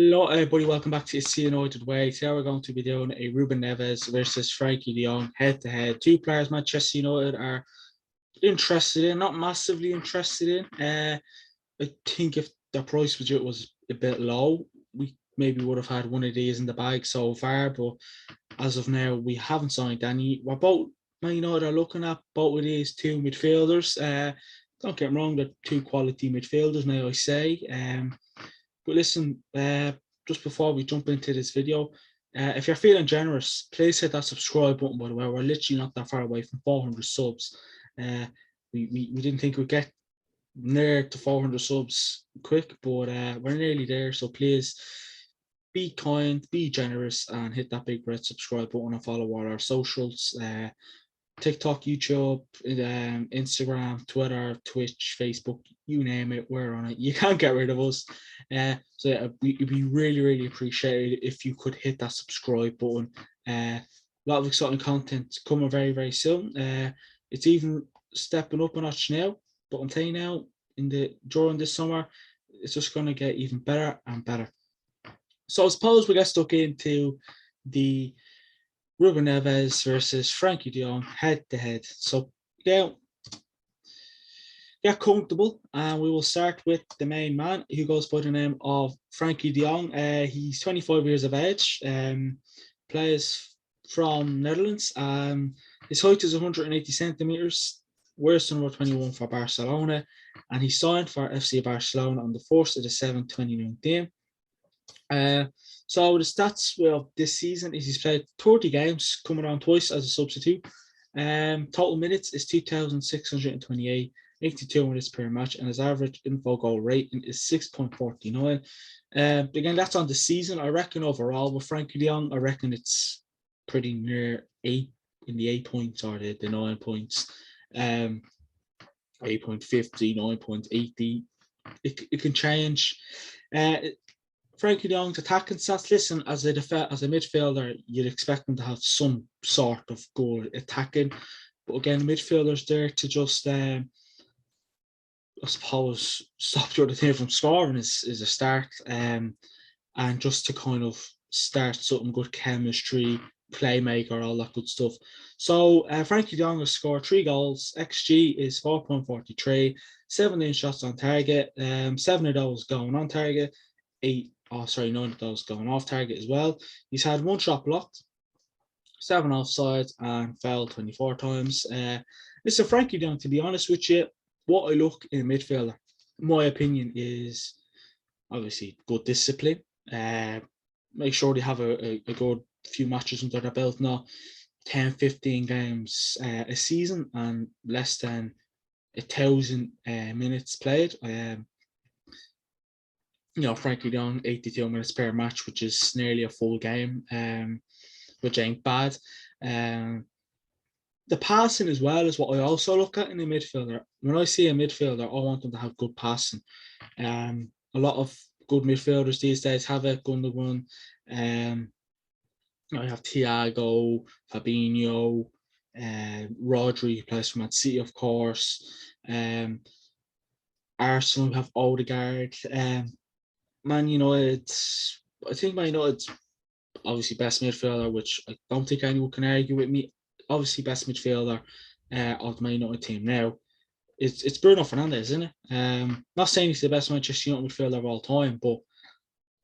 Hello, everybody. Welcome back to SC United Way. Today we're going to be doing a Ruben Neves versus Frenkie de Jong head-to-head. Two players Manchester United are interested in, not massively interested in. I think if the price was a bit low, we maybe would have had one of these in the bag so far. But as of now, we haven't signed any. We're both Man United are looking at both of these two midfielders. Don't get me wrong, they're two quality midfielders, may I say. But listen, just before we jump into this video, if you're feeling generous, please hit that subscribe button, by the way. We're literally not that far away from 400 subs. We didn't think we'd get near to 400 subs quick, but we're nearly there. So please be kind, be generous, and hit that big red subscribe button and follow all our socials. TikTok, YouTube, Instagram, Twitter, Twitch, Facebook, you name it, we're on it. You can't get rid of us. So yeah, it'd be really, really appreciated if you could hit that subscribe button. A lot of exciting content coming very, very soon. It's even stepping up a notch now, but I'm telling you now, during this summer, it's just going to get even better and better. So I suppose we get stuck into the Ruben Neves versus Frenkie de Jong head-to-head. So yeah, get comfortable, and we will start with the main man who goes by the name of Frenkie de Jong. He's 25 years of age, plays from Netherlands. His height is 180 centimeters, wears number 21 for Barcelona, and he signed for FC Barcelona on the 1st of the 7th, 2019. So the stats well this season is he's played 30 games, coming on twice as a substitute. Total minutes is 2,628, 82 minutes per match, and his average info goal rating is 6.49. Again, that's on the season. I reckon overall with Frenkie de Jong, I reckon it's pretty near 8 in the 8 points or the 9 points. 8.50, 9.80. It can change. Frenkie de Jong's attacking stats. Listen, as a midfielder, you'd expect him to have some sort of goal attacking, but again, midfielders there to just, I suppose, stop the other team from scoring is a start, and just to kind of start something good chemistry, playmaker, all that good stuff. So Frenkie de Jong has scored 3 goals. XG is 4.43, 17 shots on target, 7 of those going on target, 9 of those going off target as well. He's had 1 shot blocked, 7 offsides, and fouled 24 times. Listen, Frenkie de Jong, to be honest with you, what I look in a midfielder, my opinion, is obviously good discipline. Make sure they have a good few matches under their belt, not 10, 15 games a season and less than 1,000 minutes played. Frenkie de Jong, 82 minutes per match, which is nearly a full game, which ain't bad. The passing as well is what I also look at in a midfielder. When I see a midfielder, I want them to have good passing. A lot of good midfielders these days have it. Gundogan, I have Thiago, Fabinho, Rodri, who plays for Man City, of course. Arsenal have Odegaard. Man United, I think Man United's obviously best midfielder, which I don't think anyone can argue with me. Obviously, best midfielder of the Man United team now. It's Bruno Fernandes, isn't it? Not saying he's the best Manchester United midfielder of all time, but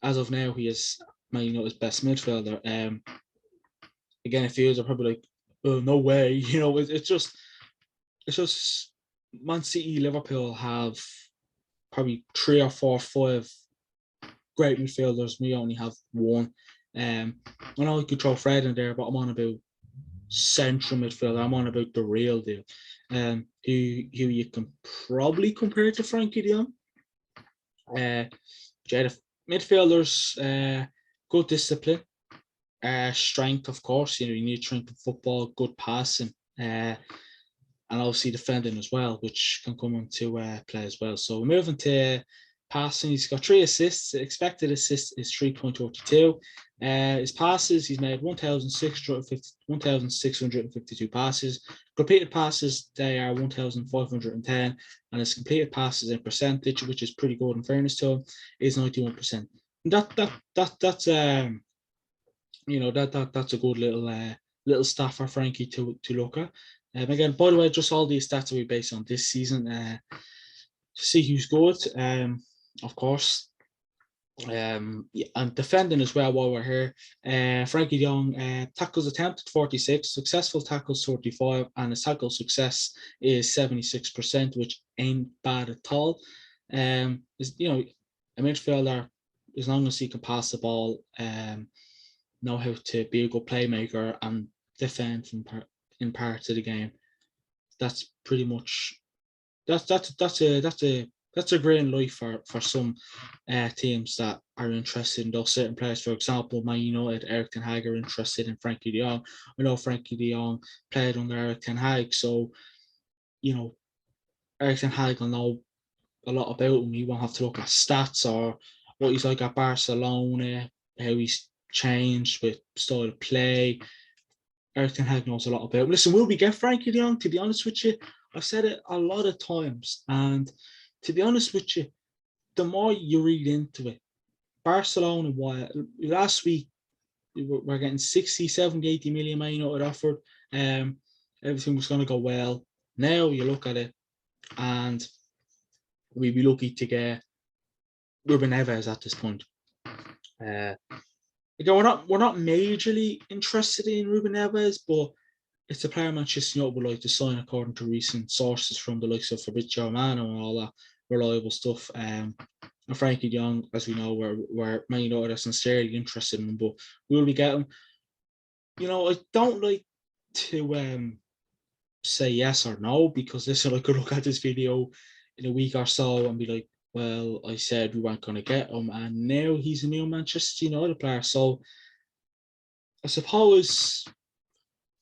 as of now, he is Man United's best midfielder. Again, if he is, are probably like, oh, no way. It's just Man City, Liverpool have probably 3 or 4, 5 great midfielders. We only have 1. I know you could throw Fred in there, but I'm on about central midfielder. I'm on about the real deal. Who you can probably compare to Frenkie de Jong. The midfielders, good discipline, strength, of course. You need strength in football, good passing, and obviously defending as well, which can come into play as well. So we're moving to passing. He's got 3 assists. The expected assist is 3.42. His passes, he's made 1,652 passes. Completed passes, they are 1,510, and his completed passes in percentage, which is pretty good in fairness to him, is 91%. That's that's a good little stat for Frankie to look at. Again, by the way, just all these stats will be based on this season to see who's good. Of course, yeah, and defending as well while we're here. Frenkie de Jong, tackles attempted 46, successful tackles 35, and his tackle success is 76%, which ain't bad at all. Is a midfielder, as long as he can pass the ball, know how to be a good playmaker and defend in parts of the game. That's pretty much that's a great life for some teams that are interested in those certain players. For example, Man United, Eric Ten Hag are interested in Frenkie de Jong. I know Frenkie de Jong played under Eric Ten Hag, so Eric Ten Hag will know a lot about him. You won't have to look at stats or what he's like at Barcelona, how he's changed with style of play. Eric Ten Hag knows a lot about him. Listen, will we get Frenkie de Jong? To be honest with you, I've said it a lot of times, and to be honest with you, the more you read into it, Barcelona, last week, we're getting 60, 70, 80 million Man United offered. Everything was going to go well. Now you look at it, and we'd be lucky to get Ruben Neves at this point. Again, we're not majorly interested in Ruben Neves, but it's a player Manchester United would like to sign according to recent sources from the likes of Fabrizio Romano and all that reliable stuff. And Frenkie de Jong, as we know, we're Man United are sincerely interested in him, but will we get him? I don't like to say yes or no, because listen, I could look at this video in a week or so and be like, well, I said we weren't going to get him, and now he's a new Manchester United player. So I suppose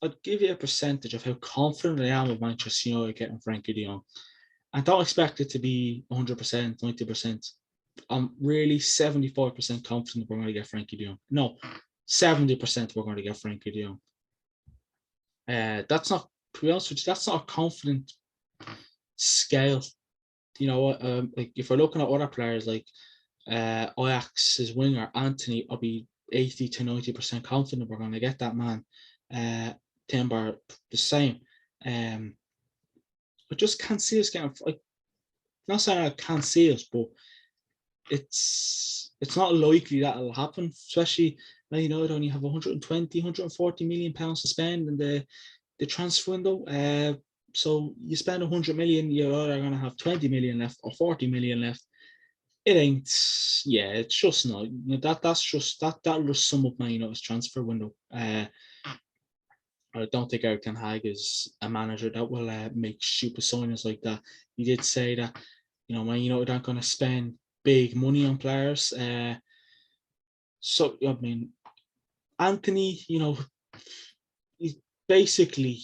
I'd give you a percentage of how confident I am of Manchester United getting Frenkie de Jong. I don't expect it to be 100%, 90%. I'm really 75% confident we're going to get Frenkie de Jong. No, 70% we're going to get Frenkie de Jong. That's not, to be honest with you, that's not a confident scale. Like if we're looking at other players like Ajax's winger, Anthony, I'll be 80 to 90% confident we're going to get that man. Timber, the same. I just can't see us getting. Not saying I can't see us, but it's not likely that it'll happen. Especially now, it only have 120, 140 million pounds to spend in the transfer window. So you spend 100 million, you're either going to have 20 million left or 40 million left. It ain't. Yeah, it's just not. That'll just sum up Man United's transfer window. I don't think Eric Ten Hag is a manager that will make super signings like that. He did say that, Man United aren't going to spend big money on players. So, I mean, Anthony, he's basically,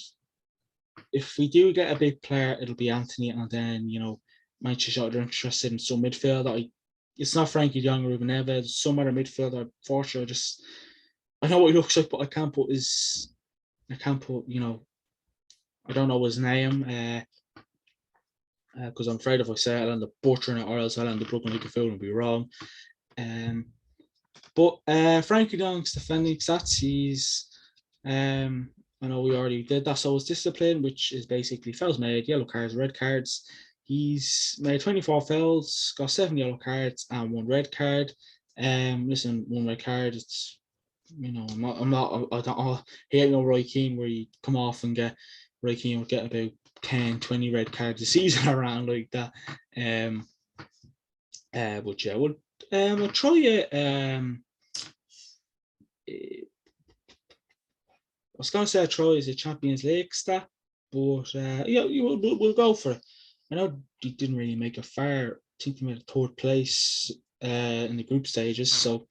if we do get a big player, it'll be Anthony, and then, Manchester United are interested in some midfielder. It's not Frenkie de Jong or Ruben Neves, some other midfielder. Fortunately, I know what he looks like, but I can't put, I don't know his name, because I'm afraid if I say it, I'll end up butchering it, or else I'll end up looking like a fool and be wrong. But Frenkie de Jong's defending stats, he's, I know we already did that, so his discipline, which is basically fouls made, yellow cards, red cards. He's made 24 fouls, got 7 yellow cards and 1 red card. Listen, 1 red card, it's, I hate no Roy Keane where you come off and get Roy Keane will get about 10, 20 red cards a season around like that. But yeah, we'll try it. I was going to say try as a Champions League stat, but yeah, we'll go for it. I know he didn't really make it far. I think he made a 3rd place in the group stages. So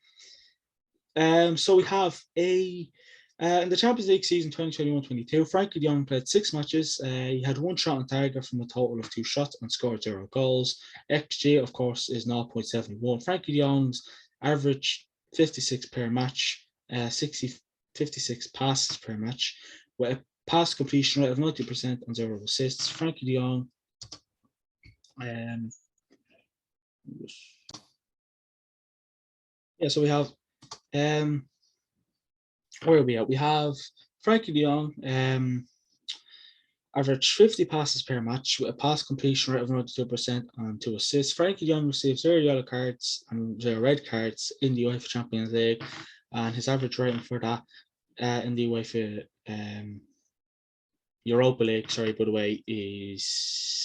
we have in the Champions League season 2021-22, Frenkie de Jong played 6 matches. He had 1 shot on target from a total of 2 shots and scored 0 goals. XG, of course, is 0.71. Frenkie de Jong's average 56 per match, 56 passes per match, with a pass completion rate of 90% and 0 assists. Frenkie de Jong, Yeah, so we have where are we at? We have Frenkie de Jong, average 50 passes per match with a pass completion rate of 92% and 2 assists. Frenkie de Jong received 0 yellow cards and 0 red cards in the UEFA Champions League, and his average rating for that in the UEFA Europa League, sorry, by the way, is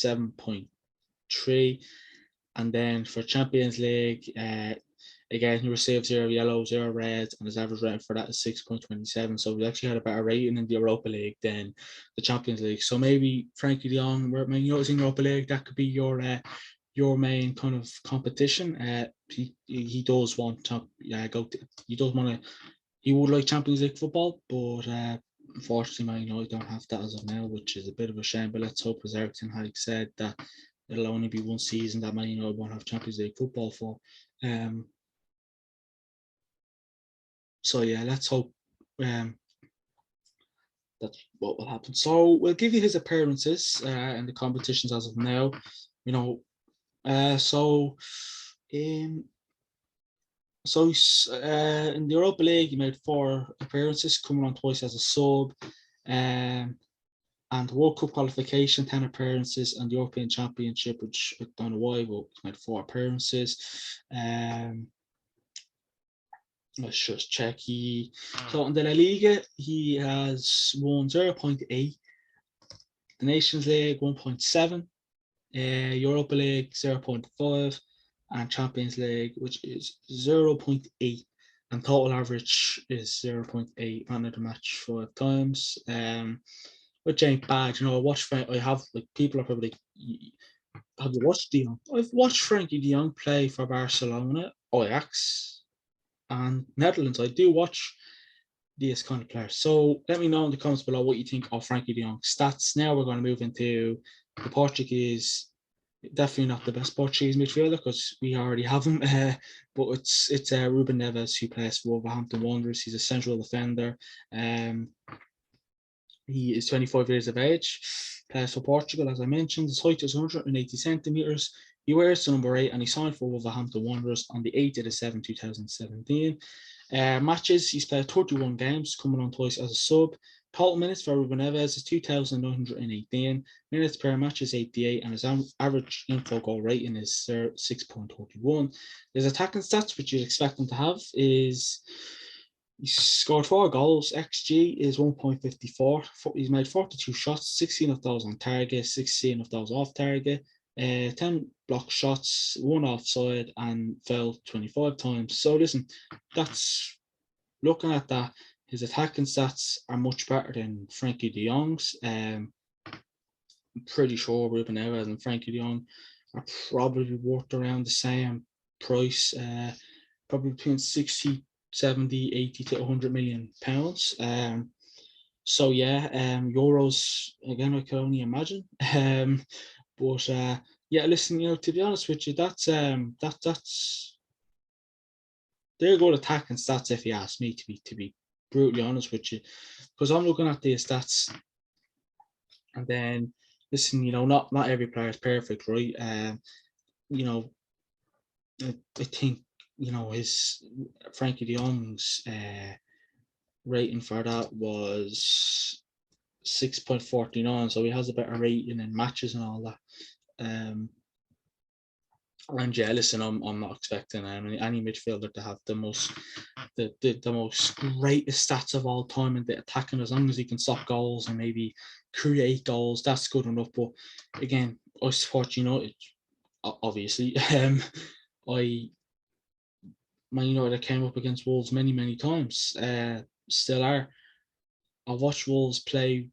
7.3. And then for Champions League, again, he received 0 yellow, 0 red, and his average rating for that is 6.27. So we actually had a better rating in the Europa League than the Champions League. So maybe Frenkie de Jong, when you know it's in Europa League, that could be your main kind of competition. He does want to go. He does want to. He would like Champions League football, but unfortunately, Man United don't have that as of now, which is a bit of a shame. But let's hope, as Eric Ten Hag said, that it'll only be one season that Man United won't have Champions League football for. So yeah, let's hope that's what will happen. So we'll give you his appearances in the competitions as of now. You know, so in in the Europa League, he made 4 appearances, coming on twice as a sub. And World Cup qualification, 10 appearances, and the European Championship, which I don't know why, but he made 4 appearances. Let's just check. So in the La Liga, he has won 0.8, the Nations League 1.7, Europa League 0.5, and Champions League, which is 0.8, and total average is 0.8, man of the match 5 times. Which ain't bad, you know. I have, like, people are probably, have you watched De Jong? I've watched Frenkie de Jong play for Barcelona, Ajax, and Netherlands. I do watch these kind of players. So let me know in the comments below what you think of Frenkie de Jong's stats. Now we're going to move into the Portuguese. Definitely not the best Portuguese midfielder because we already have him, but it's Ruben Neves, who plays for Wolverhampton Wanderers. He's a central defender. He is 25 years of age, plays for Portugal, as I mentioned. His height is 180 centimetres. He wears the number 8, and he signed for Wolverhampton Wanderers on the 8th of the 7th, 2017. Matches, he's played 31 games, coming on twice as a sub. Total minutes for Ruben Neves is 2,918. Minutes per match is 88, and his average info goal rating is 6.41. His attacking stats, which you'd expect him to have, is he scored 4 goals. XG is 1.54. He's made 42 shots, 16 of those on target, 16 of those off target, 10 block shots, 1 offside, and fell 25 times. So listen, that's looking at that. His attacking stats are much better than Frenkie de Jong's. I'm pretty sure Ruben Neves and Frenkie de Jong are probably worth around the same price, probably between 60, 70, 80 to 100 million pounds. So yeah, euros again, I can only imagine. But yeah, listen, you know, to be honest with you, that's they're good attacking stats if you ask me, to be brutally honest with you, because I'm looking at these stats, and then listen, you know, not every player is perfect, right? You know, I think, you know, his Frenkie de Jong's rating for that was 6.49, so he has a better rating in matches and all that. And yeah, listen, I'm not expecting any midfielder to have the most greatest stats of all time in the attacking. As long as he can stop goals and maybe create goals, that's good enough. But again, I support United, obviously. Man United came up against Wolves many times. Still are. I've watched Wolves play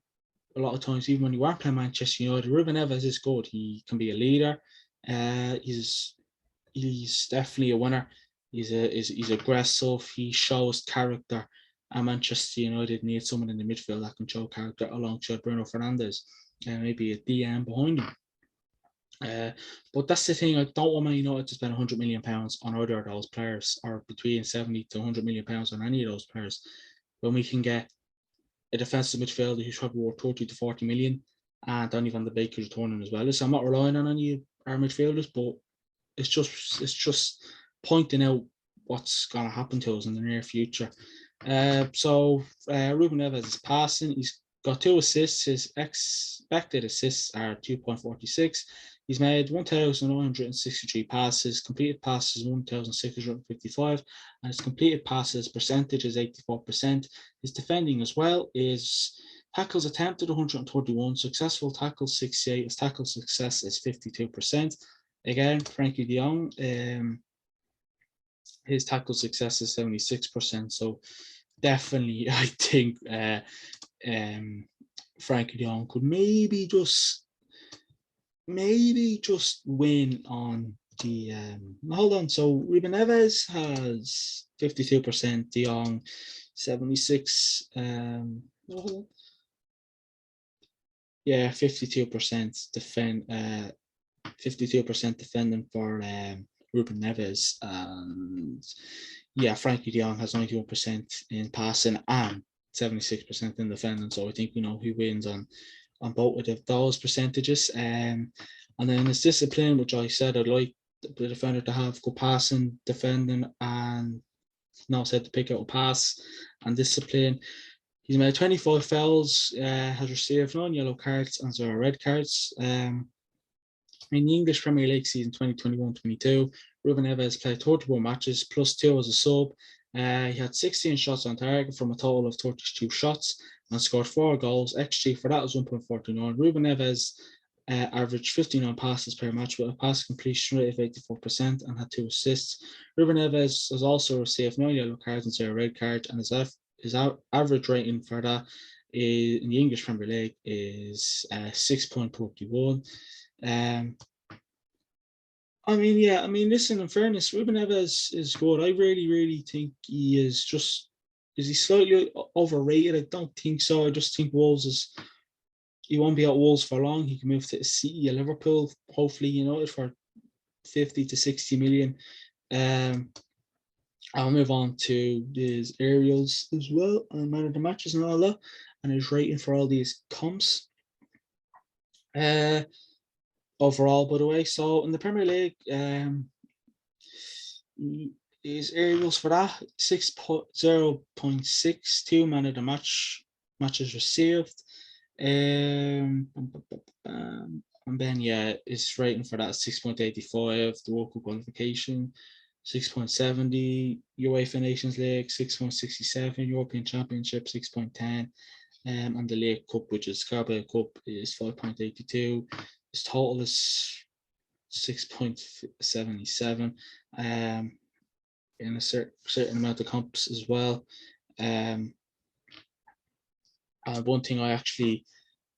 a lot of times, even when you weren't playing Manchester United. Ruben Neves is good. He can be a leader. He's definitely a winner. He's aggressive. He shows character. And Manchester United need someone in the midfield that can show character alongside Bruno Fernandes, and maybe a DM behind him. But that's the thing. I don't want Man United to spend £100 million on either of those players, or between 70 to £100 million on any of those players, when we can get a defensive midfielder who's probably worth 30 to 40 million, and Donny van de Beek is returning as well. So I'm not relying on any of our midfielders, but it's just pointing out what's going to happen to us in the near future. Ruben Neves is passing. He's got 2 assists. His expected assists are 2.46. He's made 1,963 passes, completed passes 1,655, and his completed passes percentage is 84%. His defending as well is tackles attempted 131, successful tackles 68, his tackle success is 52%. Again, Frenkie de Jong, his tackle success is 76%. So definitely, I think Frenkie de Jong could maybe just win on the hold on. So Ruben Neves has 52%, De Jong 76. Yeah, 52% 52% defending for Ruben Neves, and yeah, Frenkie de Jong has 91% in passing and 76% in defending. So I think he wins on both of those percentages. And then his discipline, which I said I'd like the defender to have good passing, defending, and now said to pick out a pass and discipline. He's made 25 fouls, has received 9 yellow cards and 0 red cards. In the English Premier League season 2021-22, Ruben Neves played 31 matches, plus 2 as a sub. He had 16 shots on target from a total of 32 shots and scored 4 goals. XG for that was 1.49. Ruben Neves averaged 59 passes per match with a pass completion rate of 84% and had 2 assists. Ruben Neves has also received 9 yellow cards and 0 red cards, and his average rating for that in the English Premier League is 6.41. Listen, in fairness, Ruben Neves is good. I really think he is he slightly overrated? I don't think so. I just think he won't be at Wolves for long. He can move to City or Liverpool, hopefully United for 50 to 60 million. I'll move on to his aerials as well, and man of the matches and all that, and his rating for all these comps. Overall, by the way, so in the Premier League, his aerials for that 0.62 man of the matches received. And then his rating for that 6.85, the World Cup qualification 6.70, UEFA Nations League 6.67, European Championship 6.10, and the League Cup, which is Carabao Cup, is 5.82. His total is 6.77 in a certain amount of comps as well. One thing I actually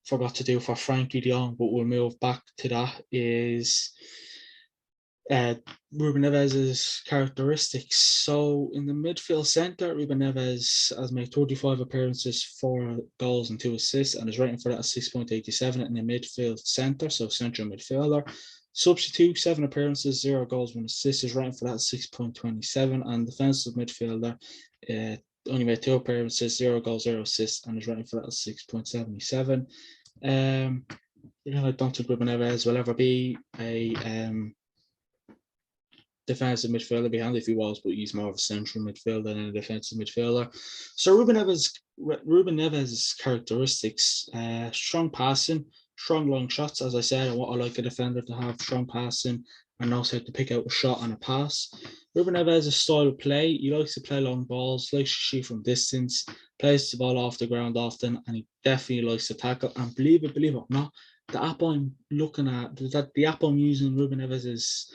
forgot to do for Frenkie de Jong, but we'll move back to that, is Ruben Neves' characteristics. So in the midfield centre, Ruben Neves has made 35 appearances, 4 goals and 2 assists, and his rating for that is 6.87 in the midfield centre, so central midfielder. Substitute, 7 appearances, 0 goals, 1 assist. His rating for that is 6.27, and defensive midfielder, only made 2 appearances, 0 goals, 0 assists, and his rating for that is 6.77. I don't think Ruben Neves will ever be a defensive midfielder. Be handy if he was, but he's more of a central midfielder than a defensive midfielder. So Ruben Neves' characteristics: strong passing, strong long shots. As I said, I like a defender to have strong passing and knows how to pick out a shot and a pass. Ruben Neves' style of play: he likes to play long balls, likes to shoot from distance, plays the ball off the ground often, and he definitely likes to tackle. And believe it or not, the app I'm looking at, the app I'm using, Ruben Neves'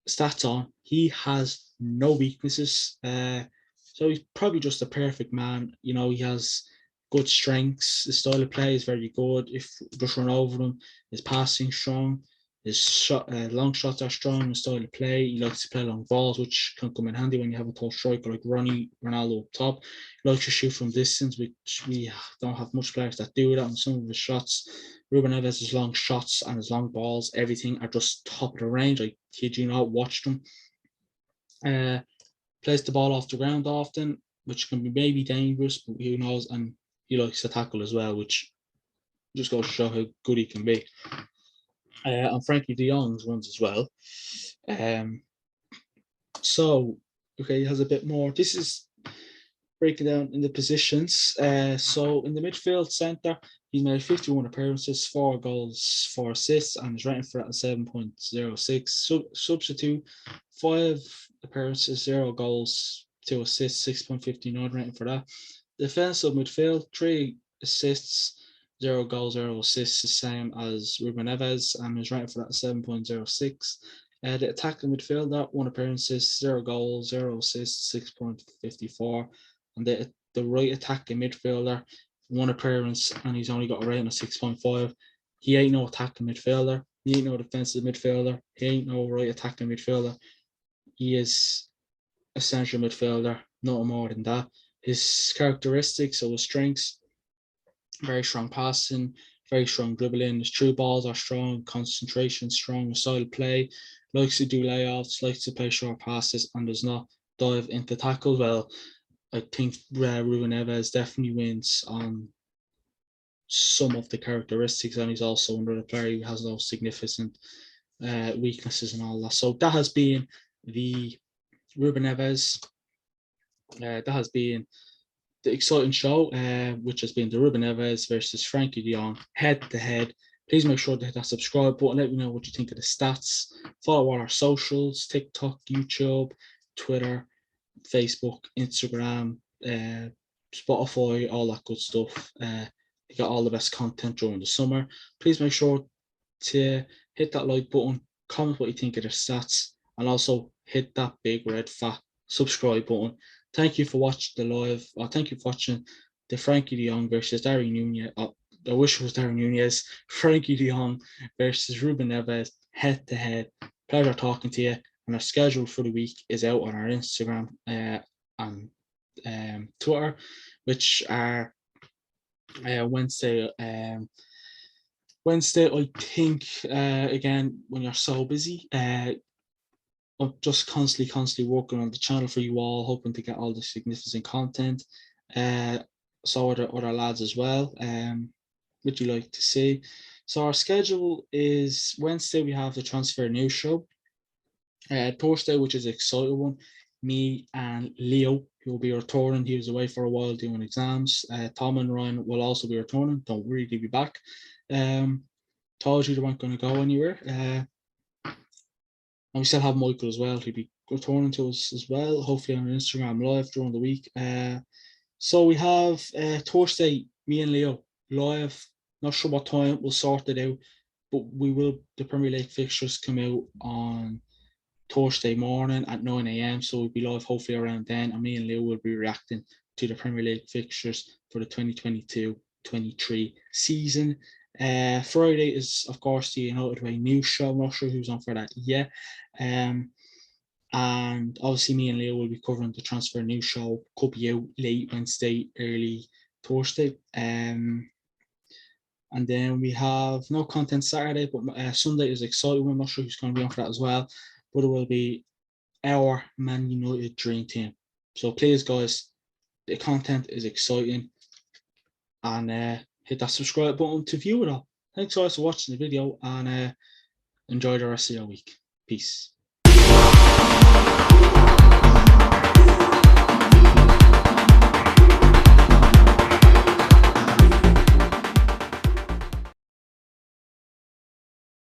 stats on, he has no weaknesses. So he's probably just a perfect man. He has good strengths. His style of play is very good. If just run over him, his passing strong. His long shots are strong. His style of play, he likes to play long balls, which can come in handy when you have a tall striker like Ronaldo up top. He likes to shoot from distance, which we don't have much players that do that. And some of his shots, Ruben Neves' long shots and his long balls, everything are just top of the range. I kid you not, watched them. Plays the ball off the ground often, which can be maybe dangerous, but who knows? And he likes to tackle as well, which just goes to show how good he can be. And Frenkie de Jong's ones as well. So Okay, he has a bit more. This is breaking down in the positions. So in the midfield centre, he's made 51 appearances, 4 goals, 4 assists, and his rating for that is 7.06. Substitute, 5 appearances, 0 goals, 2 assists, 6.59 rating for that. Defensive midfield, 3 assists, 0 goals, 0 assists, the same as Ruben Neves, and his rating for that is 7.06. The attacking midfielder, 1 appearances, 0 goals, 0 assists, 6.54. And the right attacking midfielder, 1 appearance, and he's only got a rating of 6.5. He ain't no attacking midfielder. He ain't no defensive midfielder. He ain't no right attacking midfielder. He is a central midfielder, no more than that. His characteristics or his strengths, very strong passing, very strong dribbling. His true balls are strong, concentration strong, style of play, likes to do layouts, likes to play short passes, and does not dive into tackles. Well, I think Ruben Neves definitely wins on some of the characteristics, and he's also another player who has those significant weaknesses and all that. So that has been the Ruben Neves. That has been the exciting show, which has been the Ruben Neves versus Frenkie de Jong head to head. Please make sure to hit that subscribe button. Let me know what you think of the stats. Follow all our socials: TikTok, YouTube, Twitter, Facebook, Instagram, Spotify, all that good stuff. You got all the best content during the summer. Please make sure to hit that like button, comment what you think of the stats, and also hit that big red fat subscribe button. Thank you for watching the live. Thank you for watching the Frenkie de Jong versus Darren Nunez. I wish it was Darren Nunez. Frenkie de Jong versus Ruben Neves head to head. Pleasure talking to you. And our schedule for the week is out on our Instagram and Twitter, which are Wednesday. Wednesday, I think. Again, when you're so busy, I'm just constantly working on the channel for you all, hoping to get all the significant content. So are the other lads as well. Would you like to see? So our schedule is Wednesday. We have the transfer news show. Thursday, which is an exciting one, me and Leo, who will be returning. He was away for a while doing exams. Tom and Ryan will also be returning. Don't worry, they'll be back. Told you they weren't going to go anywhere. And we still have Michael as well. He'll be returning to us as well, hopefully on Instagram live during the week. So we have Thursday, me and Leo live. Not sure what time, we'll sort it out. But the Premier League fixtures come out on Thursday morning at 9 a.m. So we'll be live hopefully around then. And me and Leo will be reacting to the Premier League fixtures for the 2022-23 season. Friday is, of course, the United Way news show. I'm not sure who's on for that yet. And obviously me and Leo will be covering the transfer news show. Could be out late Wednesday, early Thursday. And then we have no content Saturday, but Sunday is exciting. I'm not sure who's going to be on for that as well. But it will be our Man United dream team. So please, guys, the content is exciting. And hit that subscribe button to view it all. Thanks, guys, for watching the video, and enjoy the rest of your week. Peace.